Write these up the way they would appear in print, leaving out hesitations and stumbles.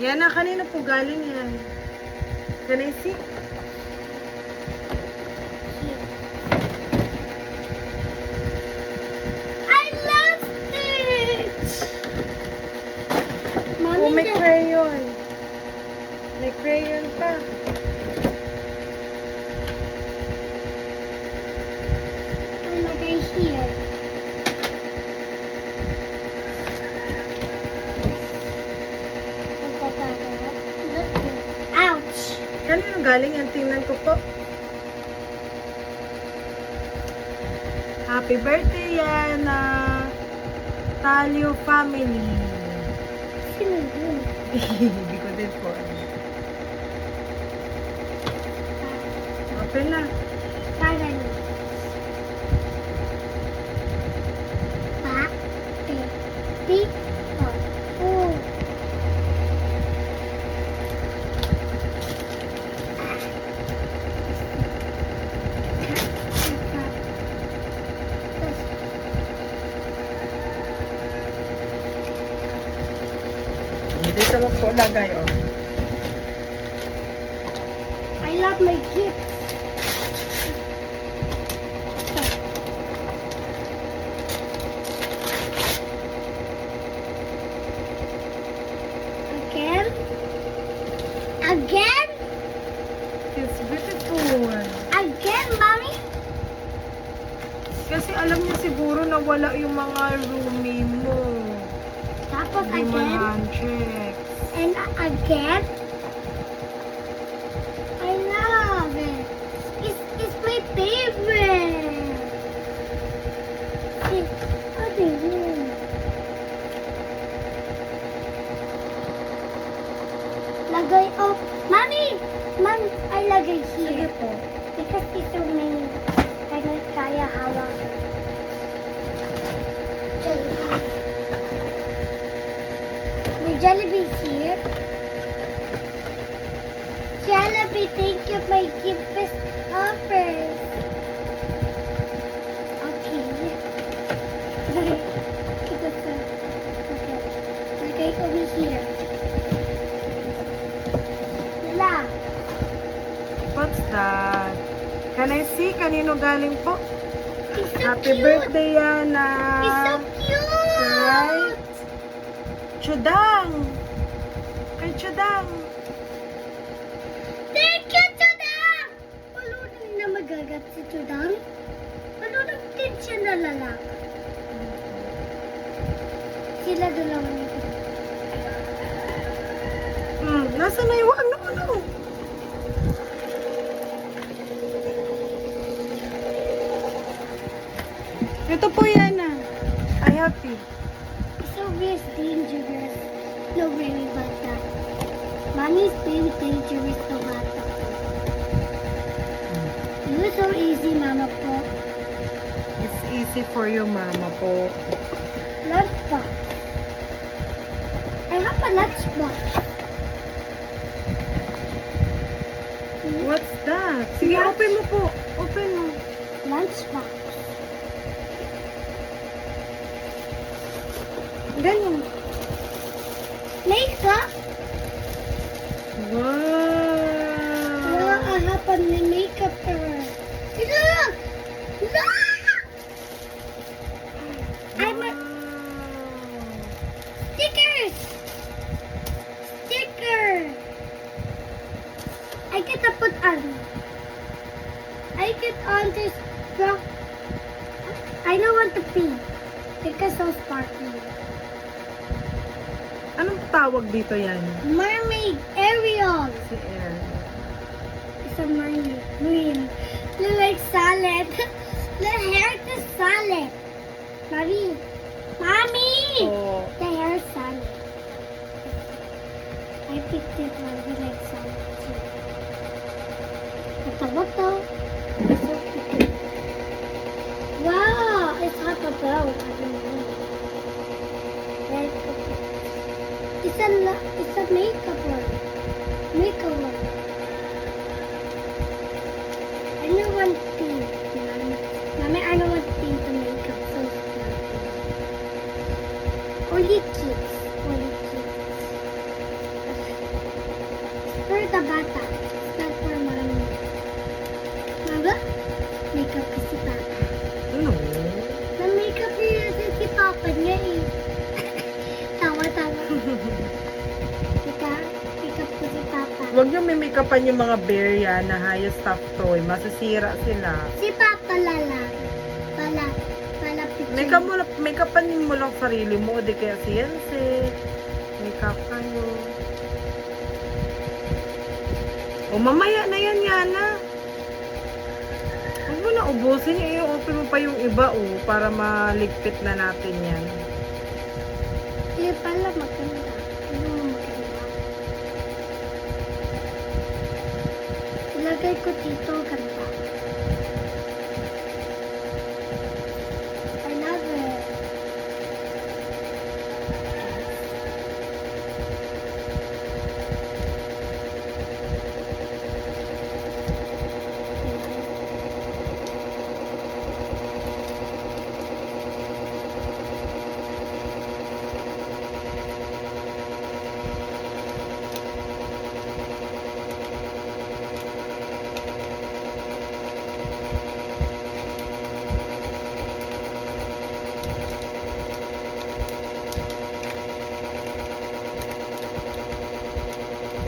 Yan na, kanina po galing yan. Can I see? I loved it! Mommy, Oh, may crayon. May crayon pa. ilagay here. Ouch! Kanino galing yan? Tingnan ko po. Happy birthday yan na Talio family. Sino yun? Hindi ko din po. Open na. Parang pa, pe, oh. Dito mo po lagay, oh. I love my gift. Again? Again? It's beautiful. Again, Mommy? Kasi alam niya siguro na wala yung mga roomie mo. Tapos Hindi mo again? na-check. And again? I love it. It's my favorite. Ano yun? Lagay, oh, Mommy! Mom, I lagay Sige here. po. Because ito may kaya hawak. May Jollibee here. Jollibee, thank you. My gift is offers. Okay. Ito sa. Okay. Lagay over here. Wala. What's that? Can I see? Kanino galing po? It's so Happy cute. birthday, Yana! It's so cute. Right? Chudang! Kay Chudang! Thank you, Tudang! Malunod na magagat si Tudang. Malunod din siya na lalaki. Sila dalawa nito. Nasaan na yung ano? Ito po yan ah. I happy. So very dangerous. No, very bata. Mommy's very dangerous to bata. You're so easy, Mama po. It's easy for your mama po. Lunchbox. I have a lunchbox. What's that? Sige, Lunch. open mo po. Open mo. Lunchbox. Ganyan. Makeup. Wow! Wala ahapan ni makeup her. Look! Look! I'm a stickers! Sticker! I get to put on. I get on this rock. I don't want to pee. Because so sparkly. Anong tawag dito yan? Mermaid Ariel. Si Air. It's a mermaid. Green. Look like salad. The hair is salad. Mommy. Mommy! Oh. The hair is salad. I picked it one. We like salad too. What? It's so cute. Wow! It's hot about. I don't know. Red cookie. It's a makeup one. Makeup one. I don't want pink. Mommy, I don't want pink to makeup. So stupid. Only kids. Only kids. basta bata. It's not for mommy. Mama, makeup ko si Papa. Ano? Na-makeup niya si Papa niya eh. Tawa-tawa. Ika, makeup ko si Papa. Huwag niyo mimikapan yung mga bear yan na hayas stuffed toy. Masisira sila. Si Papa lalang. Pala picture. Make-upan mo lang sarili mo. Di kaya si Yancy. Make-up kayo. O mamaya na yan, Yana. Huwag mo na ubusin. I-open mo pa yung iba, para maligpit na natin yan. Hindi pala maganda. Ano maganda? Ilagay ko dito ganda. I love it.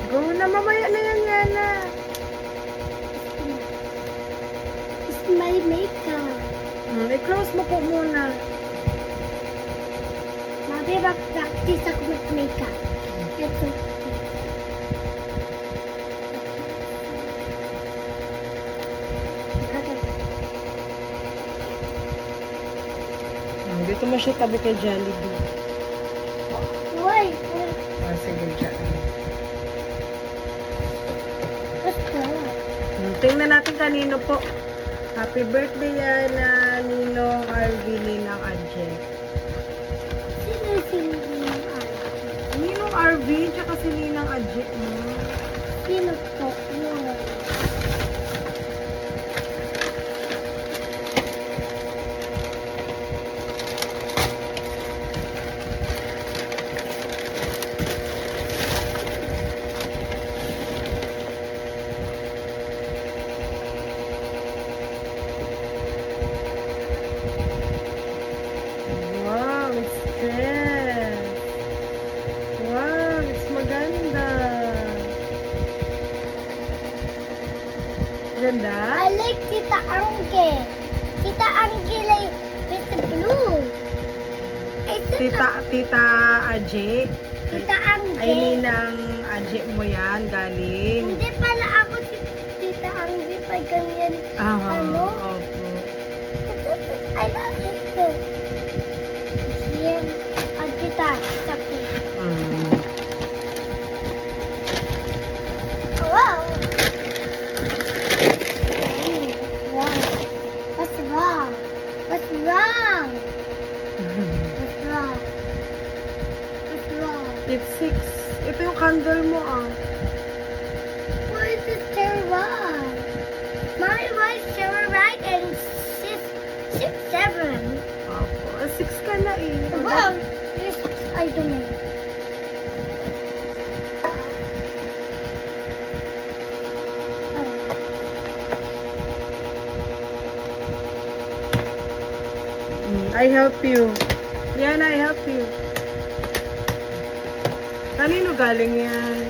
Go na, mamaya na yan, Yana. It's my makeup. I-close mo po muna. Mami, mag-practice ako mag-makeup. Ito. Dito mo siya tabi kay Jollibee. Uy! Sige, dyan. Basta. Tingnan natin kanino po. Happy birthday, Yana. Ninong RV, Ninang Adje. Sino si Ninong Arby? Ninong RV, tsaka si Ninang Adje. Sino po? Yun. Wow, it's dress. Wow, it's maganda. Ganda? I like Tita Angge. Tita Angge like with the blue. Tita Adje. Tita Angge. Ay, Ninang Adje mo yan, galing. Hindi pala ako si Tita Angge pag ganyan. Ano? Opo. I love it too. Yan. Ang kita. Sabi. Wow. Wow. What's wrong? What's wrong? What's wrong? What's wrong? It's 6. Ito yung candle mo, Why is it still wrong? Mommy, why is still right and 6, 7? Opo. 6 ka na eh. Wow. Yes, I don't know. I help you. Yan, I help you. Kanino galing yan?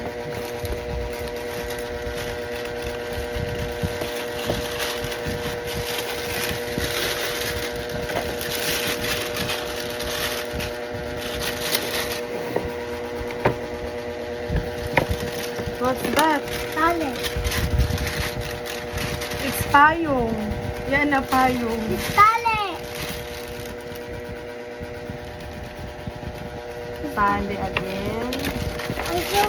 What's that? Tali. It's payong. Yan na payong. Tali. Tali again. Also,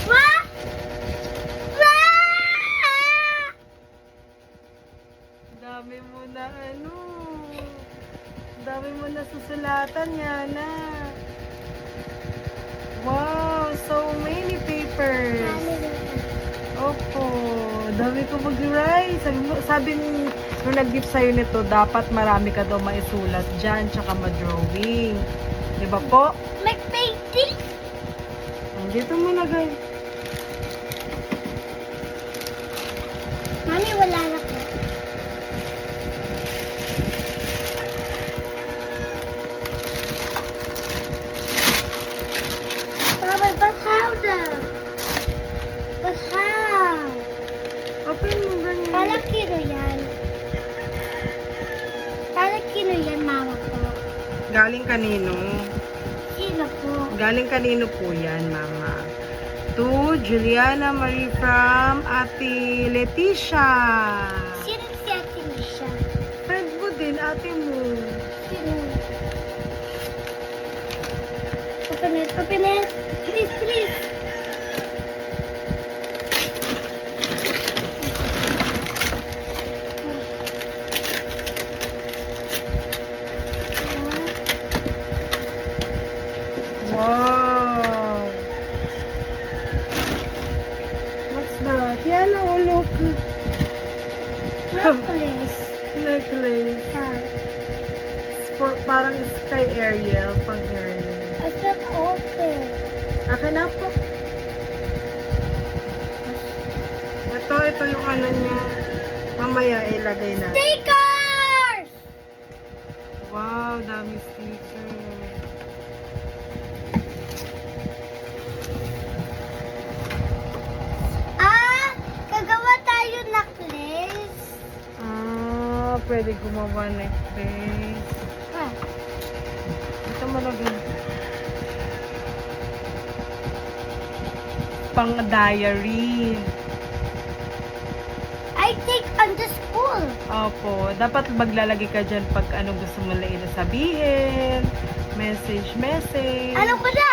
what? Dami mo na ano. Dami mo na susulatan, Yana. Wow, so many papers. Opo, dami ko mag-write. Sabi nung nag-gift sa'yo nito, dapat marami ka daw maisulat dyan, tsaka ma-drawing. Di ba po? Make painting? Dito mo lagay. Mami, wala na po. Mama, but how though? But how? Open mo ganyan. Parang kino yan. Parang kino yan, mama ko. Galing kanino? Sino po? Galing kanino po yan, Mama? To Juliana Marie from Ate Leticia. Sino si Ate Misha? Friend mo din, ate mo. Sino? Open it, open it. Please, please. Wow! What's that? Yan, oh, look. Necklace. Necklace. Ah, For, parang sky Ariel, pang Ariel. I can't open. Akin na po. Ito yung ano niya. Mamaya ilagay na. Stickers! Wow, dami sticker. Ah, gagawa tayo necklace. Ah, pwede gumawa necklace. Ah, Ito malagay. Pang diary. I take on the school. Opo, dapat maglalagay ka dyan pag anong gusto mo lang sabihin. Message. Alam ko na.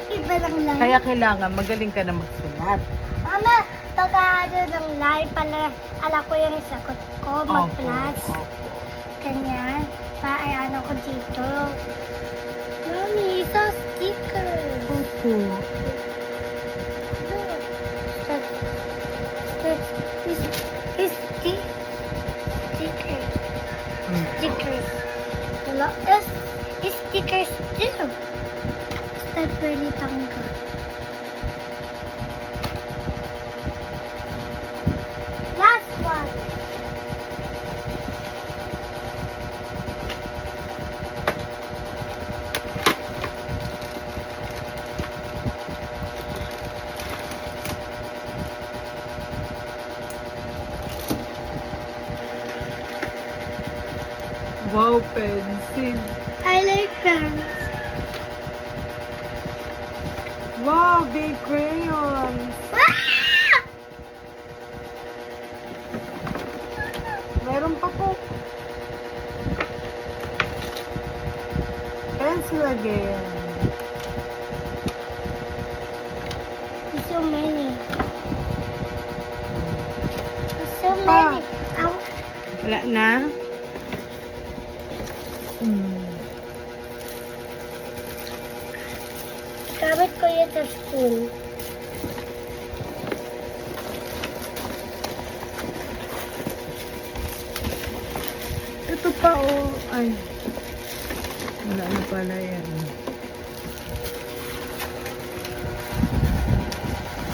Iba lang lang. Kaya kailangan magaling ka na magsulat. Mama, pagkado ng line pala, alam ko yung sagot ko, mag-plus. Opo. Ganyan. Paano ko dito. Mami, isa sticker. Opo. Sticker. Hmm. Stickers. Wala. Stickers too. Start pwede tanggal. Last one. Wow, pencil. I like pens. Wow, big crayons. Ah! Meron pa po. Pencil again. So many. So Pa. many. Ow. Wala na? Gamit ko yun sa school. Ito pa, oh. Ay. Wala na pala yan.